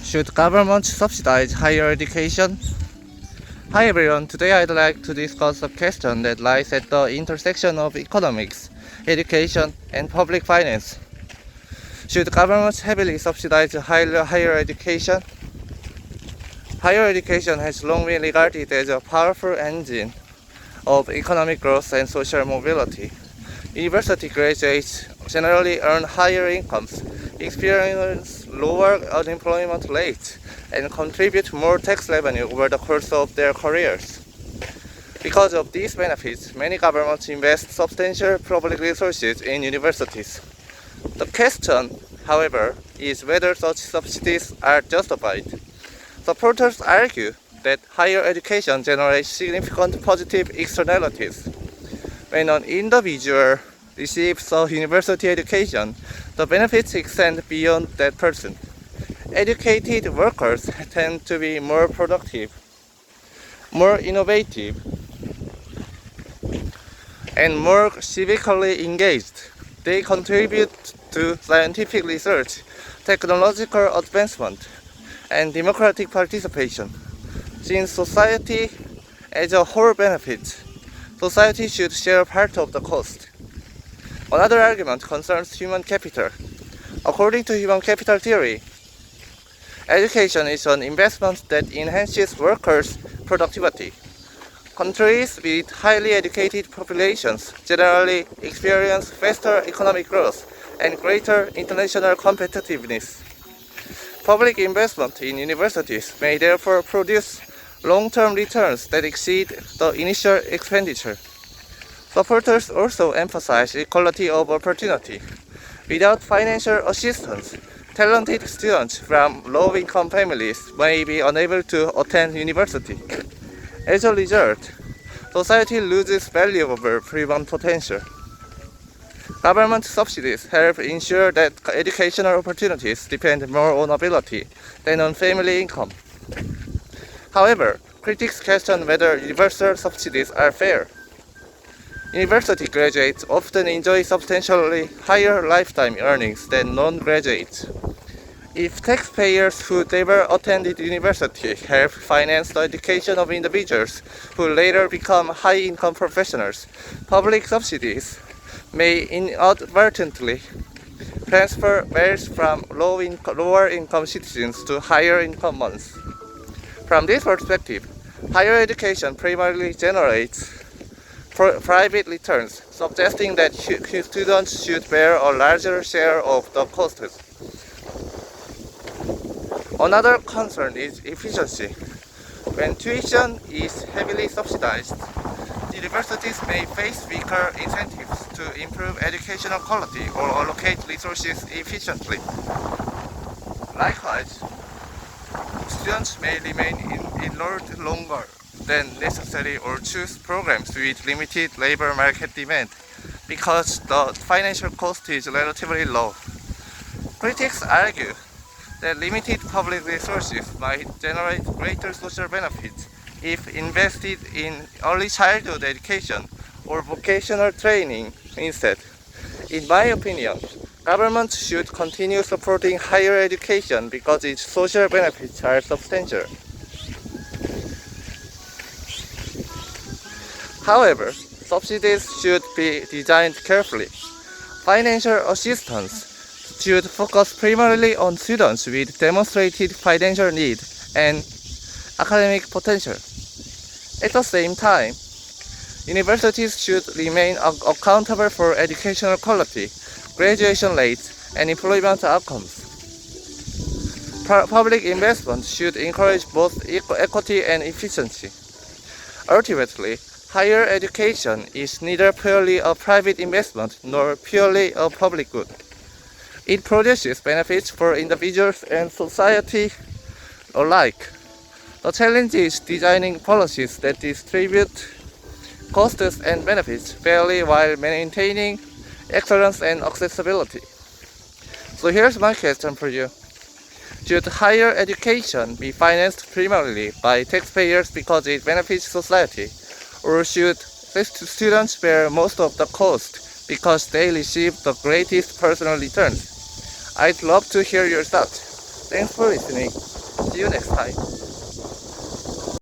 Should government subsidize higher education? Hi everyone, today I'd like to discuss a question that lies at the intersection of economics, education, and public finance. Should government heavily subsidize higher education? Higher education has long been regarded as a powerful engine of economic growth and social mobility. University graduates generally earn higher incomes, experience lower unemployment rates, and contribute more tax revenue over the course of their careers. Because of these benefits, many governments invest substantial public resources in universities. The question, however, is whether such subsidies are justified. Supporters argue that higher education generates significant positive externalities. When an individual receives a university education, the benefits extend beyond that person. Educated workers tend to be more productive, more innovative, and more civically engaged. They contribute to scientific research, technological advancement, and democratic participation. Since society as a whole benefits, society should share part of the cost. Another argument concerns human capital. According to human capital theory, education is an investment that enhances workers' productivity. Countries with highly educated populations generally experience faster economic growth and greater international competitiveness. Public investment in universities may therefore produce long-term returns that exceed the initial expenditure. Supporters also emphasize equality of opportunity. Without financial assistance, talented students from low-income families may be unable to attend university. As a result, society loses valuable human potential. Government subsidies help ensure that educational opportunities depend more on ability than on family income. However, critics question whether universal subsidies are fair. University graduates often enjoy substantially higher lifetime earnings than non-graduates. If taxpayers who never attended university help finance the education of individuals who later become high-income professionals, public subsidies may inadvertently transfer wealth from lower-income citizens to higher-income ones. From this perspective, higher education primarily generates private returns, suggesting that students should bear a larger share of the costs. Another concern is efficiency. When tuition is heavily subsidized, universities may face weaker incentives to improve educational quality or allocate resources efficiently. Likewise, students may remain enrolled longer than necessary or choose programs with limited labor market demand because the financial cost is relatively low. Critics argue that limited public resources might generate greater social benefits if invested in early childhood education or vocational training instead. In my opinion, government should continue supporting higher education because its social benefits are substantial. However, subsidies should be designed carefully. Financial assistance should focus primarily on students with demonstrated financial need and academic potential. At the same time, universities should remain accountable for educational quality, graduation rates, and employment outcomes. Public investment should encourage both equity and efficiency. Ultimately, higher education is neither purely a private investment nor purely a public good. It produces benefits for individuals and society alike. The challenge is designing policies that distribute costs and benefits fairly while maintaining excellence and accessibility. So here's my question for you. Should higher education be financed primarily by taxpayers because it benefits society? Or should students bear most of the cost because they receive the greatest personal returns? I'd love to hear your thoughts. Thanks for listening. See you next time.